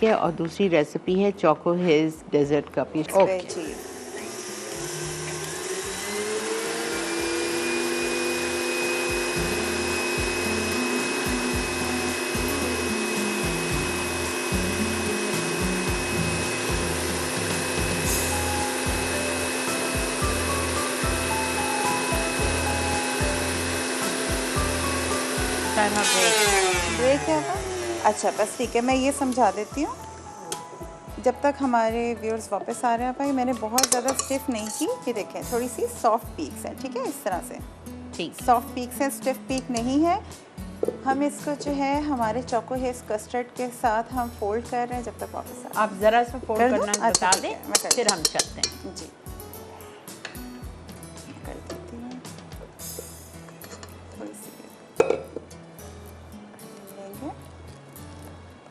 है और दूसरी रेसिपी है choco haze dessert cup. Okay break है अब? अच्छा बस ठीक है, मैं ये समझा देती हूँ जब तक हमारे व्यूअर्स वापस आ रहे हैं। भाई मैंने बहुत ज़्यादा स्टिफ नहीं की, ये देखें थोड़ी सी सॉफ्ट पीक्स हैं, ठीक है, इस तरह से ठीक सॉफ्ट पीक्स हैं, स्टिफ पीक नहीं है। हम इसको जो है हमारे चोको हेज़ कस्टर्ड के साथ हम फोल्ड कर रहे हैं जब तक वापस आ। आप ज़रा सा फोल्ड करना अच्छा, बता दें, फिर हम चलते हैं। जी कर देती हूँ, थोड़ी सी लेंगे,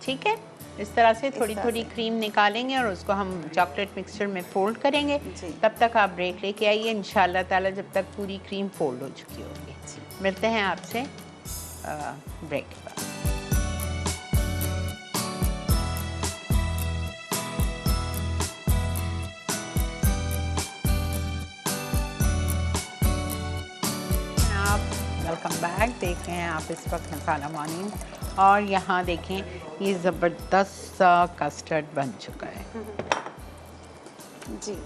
ठीक है। इस तरह से थोड़ी तरह थोड़ी से। क्रीम निकालेंगे और उसको हम चॉकलेट मिक्सचर में फोल्ड करेंगे। जी। तब तक आप ब्रेक लेके आइए इंशाल्लाह ताला, जब तक पूरी क्रीम फोल्ड हो चुकी होगी। मिलते हैं आपसे ब्रेक के बाद। Welcome back. देख रहे हैं आप इस वक्त मसाला मॉर्निंग, और यहाँ देखें ये ज़बरदस्त सा कस्टर्ड बन चुका है। जी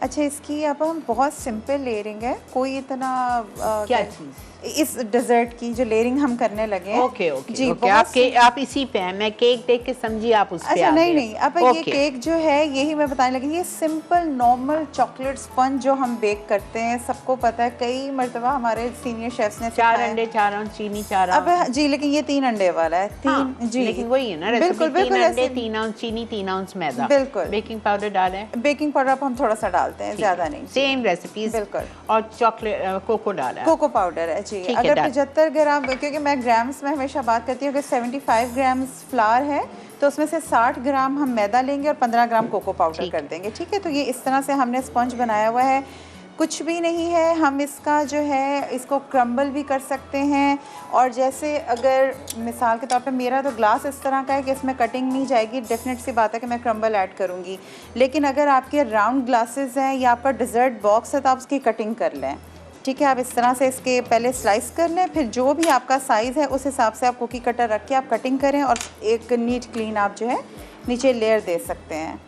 अच्छा, इसकी अब हम बहुत सिंपल लेयरिंग है, कोई इतना क्या चीज़? इस डेजर्ट की जो लेयरिंग हम करने लगे हैं। ओके ओके जी ओके, आप इसी पे हैं, मैं केक देख के समझी आप उस पे अच्छा आ नहीं गए। नहीं, अब ये केक जो है यही मैं बताने लगी, ये सिंपल नॉर्मल चॉकलेट स्पंज जो हम बेक करते हैं, सबको पता है, कई मर्तबा हमारे सीनियर शेफ्स ने 4 अंडे 4 आउंस चीनी 4 अब जी, लेकिन ये 3 अंडे वाला है, 3 हाँ, जी लेकिन वही है ना रेसिपी, बिल्कुल 3 बिल्कुल अंडे ऐसे 3 आउंस चीनी 3 आउंस मैदा, बिल्कुल। बेकिंग पाउडर डालें, बेकिंग पाउडर अब हम थोड़ा सा डालते हैं, ज़्यादा नहीं। सेम रेसिपीज बिल्कुल। और चॉकलेट कोको डाला है। कोको पाउडर है जी। ठीक है, अगर डाल। 75 ग्राम, क्योंकि मैं ग्राम्स में हमेशा बात करती हूँ कि 75 ग्राम्स फ्लावर है तो उसमें से 60 ग्राम हम मैदा लेंगे और 15 ग्राम कोको पाउडर कर देंगे, ठीक है। तो ये इस तरह से हमने स्पंज बनाया हुआ है, कुछ भी नहीं है। हम इसका जो है इसको क्रम्बल भी कर सकते हैं, और जैसे अगर मिसाल के तौर पे मेरा तो ग्लास इस तरह का है कि इसमें कटिंग नहीं जाएगी, डेफिनेट सी बात है कि मैं क्रम्बल ऐड करूँगी। लेकिन अगर आपके राउंड ग्लासेस हैं या आपका डिज़र्ट बॉक्स है तो आप उसकी कटिंग कर लें, ठीक है। आप इस तरह से इसके पहले स्लाइस कर लें, फिर जो भी आपका साइज़ है उस हिसाब से आप कुकी कटर रख के आप कटिंग करें, और एक नीट क्लीन आप जो है नीचे लेयर दे सकते हैं।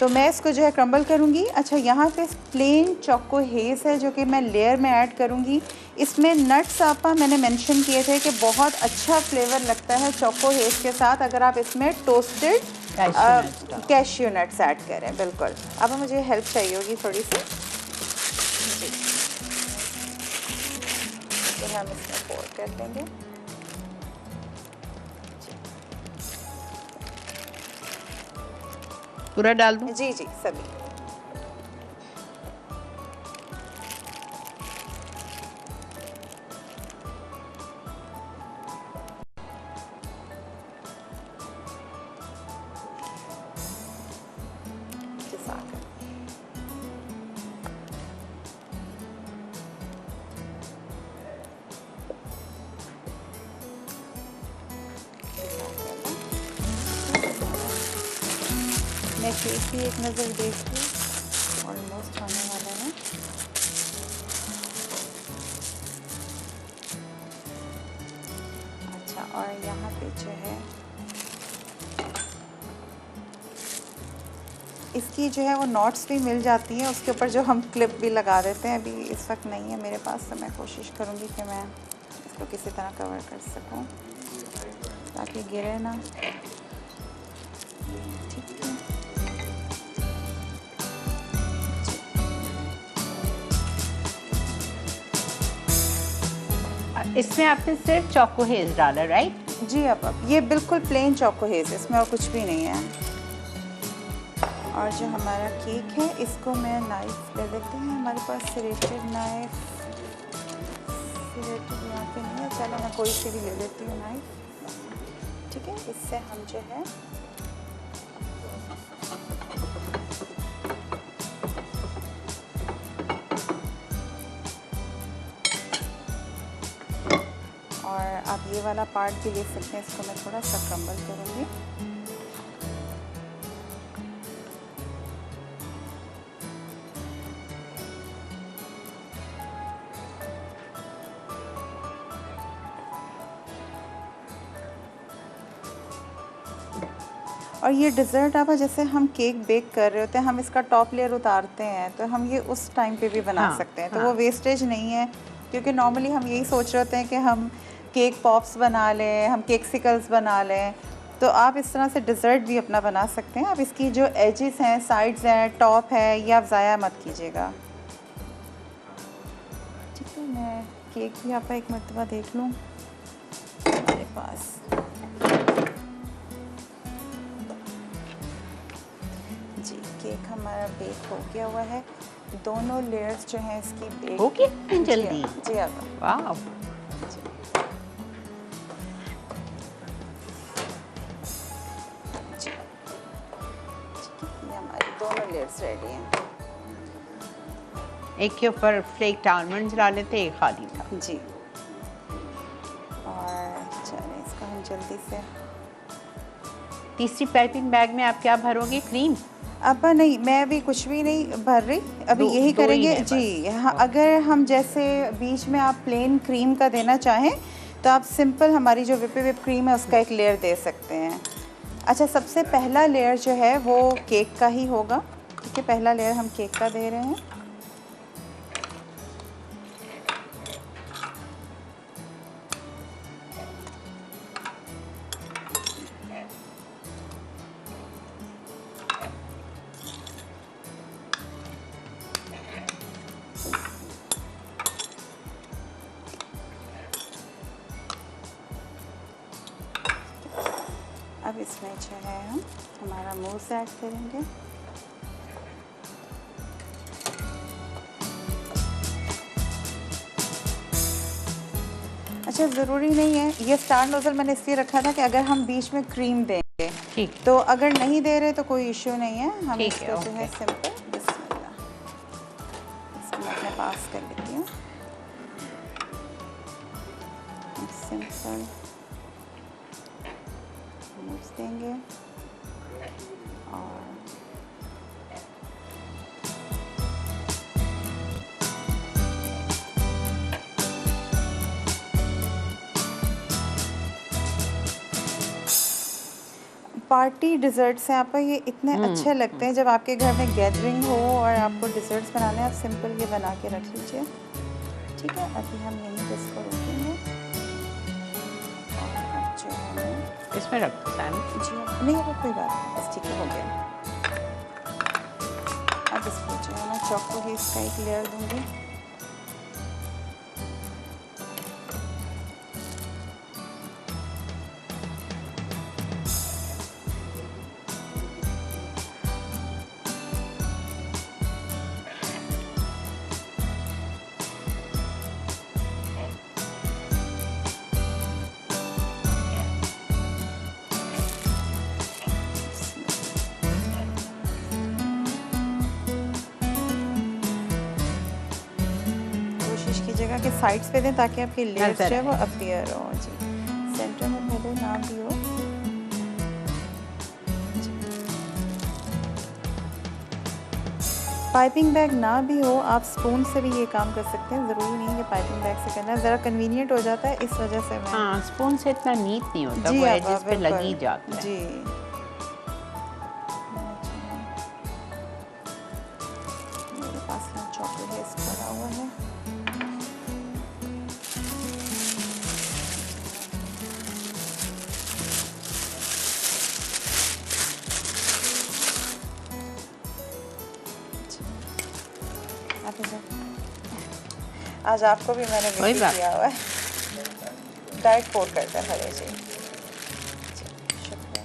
तो मैं इसको जो है क्रम्बल करूँगी। अच्छा, यहाँ पे प्लेन चोको हेज़ है जो कि मैं लेयर में ऐड करूँगी। इसमें नट्स आपा मैंने मेंशन किए थे कि बहुत अच्छा फ्लेवर लगता है चोको हेज़ के साथ अगर आप इसमें टोस्टेड कैश्यू नट्स ऐड करें। बिल्कुल। अब मुझे हेल्प चाहिए होगी थोड़ी सी, तो हम इसमें फोल्ड कर देंगे। पूरा डाल दूं? जी जी, सभी। मैं केक की एक नज़र देख लूँ, ऑलमोस्ट होने वाला है। अच्छा, और यहाँ पे जो है इसकी जो है वो नॉट्स भी मिल जाती हैं, उसके ऊपर जो हम क्लिप भी लगा देते हैं। अभी इस वक्त नहीं है मेरे पास, तो मैं कोशिश करूँगी कि मैं इसको किसी तरह कवर कर सकूँ ताकि गिरे ना। ठीक है, इसमें आपने सिर्फ चोको हेज़ डाला, राइट? जी। अब ये बिल्कुल प्लेन चोको हेज़, इसमें और कुछ भी नहीं है। और जो हमारा केक है इसको मैं नाइफ ले लेते हैं, हमारे पास सिरेटेड नाइफ, सिरेटेड यहाँ पे नहीं है, चलो मैं कोई सी भी ले लेती हूँ नाइफ, ठीक है। इससे हम जो है और आप ये वाला पार्ट भी ले सकते हैं, इसको मैं थोड़ा सा क्रम्बल करूँगी। और ये डिज़र्ट आप जैसे हम केक बेक कर रहे होते हैं, हम इसका टॉप लेयर उतारते हैं, तो हम ये उस टाइम पे भी बना हाँ, सकते हैं, तो हाँ। वो वेस्टेज नहीं है। क्योंकि नॉर्मली हम यही सोच रहे होते हैं कि हम केक पॉप्स बना लें, हम केकसिकल्स बना लें, तो आप इस तरह से डिज़र्ट भी अपना बना सकते हैं। आप इसकी जो एजेस हैं, साइड्स हैं, टॉप है, ये आप ज़ाया मत कीजिएगा। ठीक है, मैं केक भी आपका एक मरतबा देख लूँ हमारे पास। जी, केक हमारा बेक हो गया हुआ है। दोनों लेयर्स जो हैं इसकी बेक हो गया जल्दी? जी आप वाह! जी। जी, ठीक है, ये हमारी दोनों लेयर्स रेडी हैं। एक के ऊपर फ्लेक्ड आलमंड्स डाले थे, एक खाली था। जी, और चलें इसका हम जल्दी से। तीसरी पाइपिंग बैग में आप क्या भरोगे? क्रीम? अब नहीं, मैं अभी कुछ भी नहीं भर रही, अभी दो- यही दो ही करेंगे है जी। बस। हाँ, अगर हम जैसे बीच में आप प्लेन क्रीम का देना चाहें तो आप सिंपल हमारी जो whip क्रीम है उसका एक लेयर दे सकते हैं। अच्छा, सबसे पहला लेयर जो है वो केक का ही होगा। ठीक है, पहला लेयर हम केक का दे रहे हैं। अब इसमें जो है हम हमारा मूस ऐड करेंगे। अच्छा, ज़रूरी नहीं है, ये स्टार नोज़ल मैंने इसलिए रखा था कि अगर हम बीच में क्रीम देंगे, ठीक, तो अगर नहीं दे रहे तो कोई इश्यू नहीं है। हम ठीक है, इसको जो है ओके। सिंपल बिस्मिल्लाह, इसको मैं अपने पास कर लेती हूँ। सिंपल मूव्स देंगे और पार्टी डिज़र्ट्स हैं आपका, ये इतने अच्छे लगते हैं जब आपके घर में गैदरिंग हो और आपको डिज़र्ट्स बनाने, आप सिंपल ये बना के रख लीजिए। ठीक है, अभी हम यहीं पे इसको रोकेंगे और अब जो है इसमें रख दो सैम। जी नहीं, अब कोई बात नहीं, बस ठीक है, हो गया। अब इसको जो है मैं चॉको ही इसका एक लेयर दूँगी। कोशिश कीजिएगा कि साइड्स पे दें ताकि आपकी लेयर्स जो है वो अपीयर हो। जी, सेंटर में भले ना भी हो। पाइपिंग बैग ना भी हो, आप स्पून से भी ये काम कर सकते हैं, ज़रूरी नहीं है कि पाइपिंग बैग से करना है, ज़रा कन्वीनियंट हो जाता है, इस वजह से मैं हाँ, स्पून से इतना नीट नहीं होता, जी वो आप एजेस पे बिल्कुल। लग ही जाता है। जी, मेरे पास यहाँ चॉकलेट हेस्ट पड़ा हुआ है। आज आपको भी मैंने कोई विजिट बात किया हुआ है, डाइट फोर्ड करते हैं खड़े जी। शुक्रिया।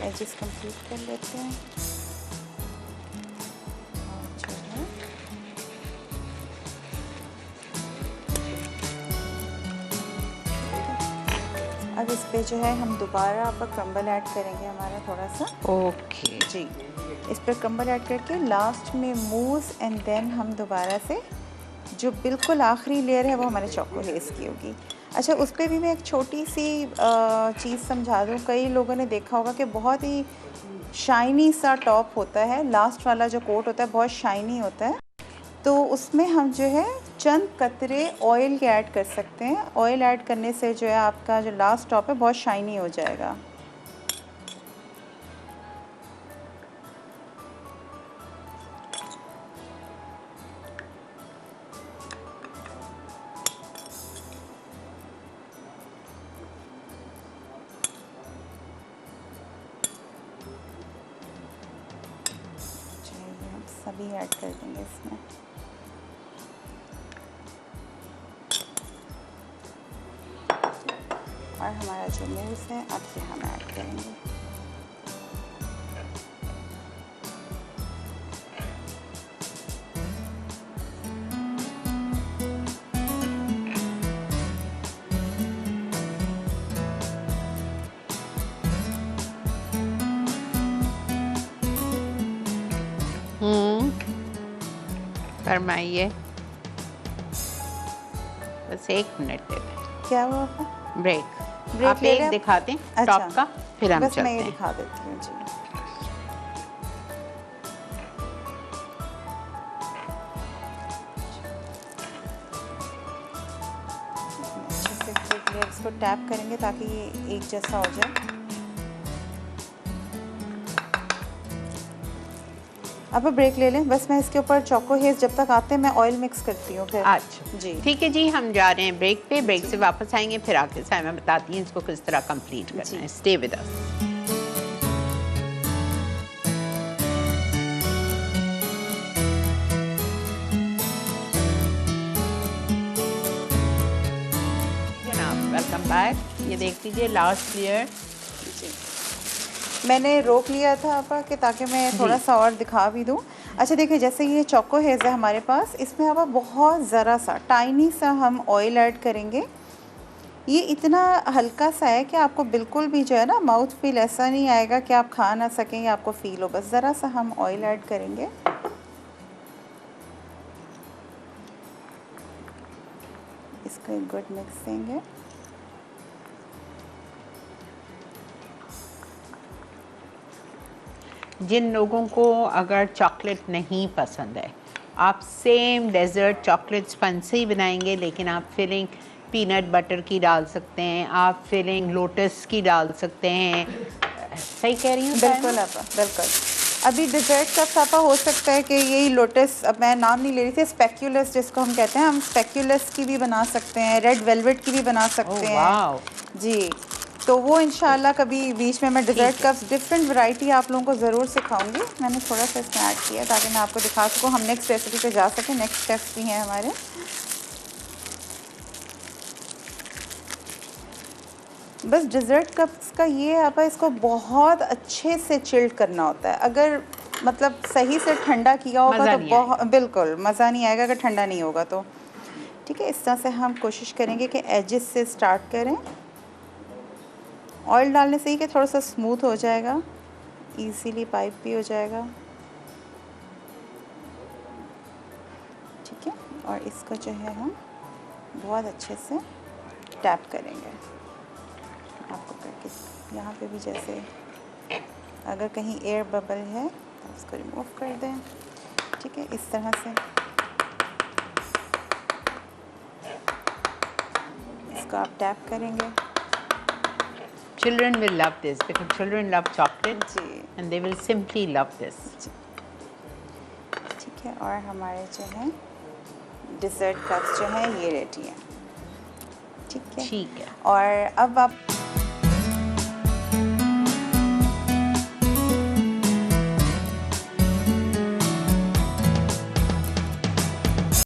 एजेस कंप्लीट कर लेते हैं और जो है अब अब इस पे जो है हम दोबारा आप क्रम्बल ऐड करेंगे हमारा थोड़ा सा। ओके जी, इस पर क्रम्बल ऐड करके लास्ट में मूस एंड देन हम दोबारा से जो बिल्कुल आखिरी लेयर है वो हमारे चोको हेज़ की होगी। अच्छा, उस पर भी मैं एक छोटी सी चीज़ समझा दूँ। कई लोगों ने देखा होगा कि बहुत ही शाइनी सा टॉप होता है, लास्ट वाला जो कोट होता है बहुत शाइनी होता है, तो उसमें हम जो है चंद कतरे ऑयल के ऐड कर सकते हैं। ऑयल ऐड करने से जो है आपका जो लास्ट टॉप है बहुत शाइनी हो जाएगा। चलिए हम सभी ऐड कर देंगे इसमें। और हमारा जो मूस है अब ये हम ऐड करेंगे। फरमाइए। बस 1 मिनट दे दें। क्या हुआ आपका? ब्रेक ब्रेक आप ले एक लें? दिखा दें अच्छा, टॉप का, फिर हम बस चलते मैं ये हैं। दिखा देती हूँ। जी, अच्छे से ब्रेक लेयर्स को टैप करेंगे ताकि ये एक जैसा हो जाए। अब ब्रेक ले लें। बस मैं इसके ऊपर चोको हेज़ जब तक आते हैं मैं ऑयल मिक्स करती हूँ फिर। अच्छा जी, ठीक है जी, हम जा रहे हैं ब्रेक पे। ब्रेक से वापस आएंगे, फिर आके साइमा बताती हैं इसको किस तरह कंप्लीट करना है। Stay with us. जनाब वेलकम बैक। ये देख लीजिए लास्ट लेयर जी, मैंने रोक लिया था आपा कि ताकि मैं थोड़ा सा और दिखा भी दूँ। अच्छा देखिए, जैसे ये चोको हेज़ है हमारे पास, इसमें आपा बहुत ज़रा सा टाइनी सा हम ऑयल ऐड करेंगे। ये इतना हल्का सा है कि आपको बिल्कुल भी जो है ना माउथ फील ऐसा नहीं आएगा कि आप खा ना सकें या आपको फील हो। बस ज़रा सा हम ऑयल ऐड करेंगे। इसको एक गुड मिक्स देंगे। जिन लोगों को अगर चॉकलेट नहीं पसंद है, आप सेम डेजर्ट चॉकलेट स्पंज से ही बनाएंगे, लेकिन आप फिलिंग पीनट बटर की डाल सकते हैं, आप फिलिंग लोटस की डाल सकते हैं। सही कह रही हूँ? बिल्कुल आपा, बिल्कुल। अभी डिज़र्ट का सापा हो सकता है कि यही लोटस, अब मैं नाम नहीं ले रही थी, स्पेक्यूलस जिसको हम कहते हैं, हम स्पेक्यूलस की भी बना सकते हैं, रेड वेलवेट की भी बना सकते हैं। जी, तो वो इंशाल्लाह कभी बीच में मैं डिज़र्ट कप्स डिफरेंट वैरायटी आप लोगों को ज़रूर सिखाऊंगी। मैंने थोड़ा सा इसमें ऐड किया ताकि मैं आपको दिखा सकूँ, हम नेक्स्ट रेसिपी पे जा सकें। नेक्स्ट स्टेप्स भी हैं हमारे। बस डिज़र्ट कप्स का ये है आपा, इसको बहुत अच्छे से चिल्ड करना होता है। अगर मतलब सही से ठंडा किया होगा तो बहुत बिल्कुल मज़ा नहीं आएगा अगर ठंडा नहीं होगा तो। ठीक है, इस तरह से हम कोशिश करेंगे कि एजेस से स्टार्ट करें। ऑयल डालने से ही कि थोड़ा सा स्मूथ हो जाएगा, इजीली पाइप भी हो जाएगा। ठीक है, और इसको जो है हम बहुत अच्छे से टैप करेंगे। आपको करके यहाँ पे भी जैसे अगर कहीं एयर बबल है तो उसको रिमूव कर दें। ठीक है, इस तरह से इसको आप टैप करेंगे। Children will love this because children love chocolate ji, and they will simply love this. ठीक है, और हमारे जो है डिज़र्ट कप्स जो है ये रेडी हैं। ठीक है, ठीक है। और अब आप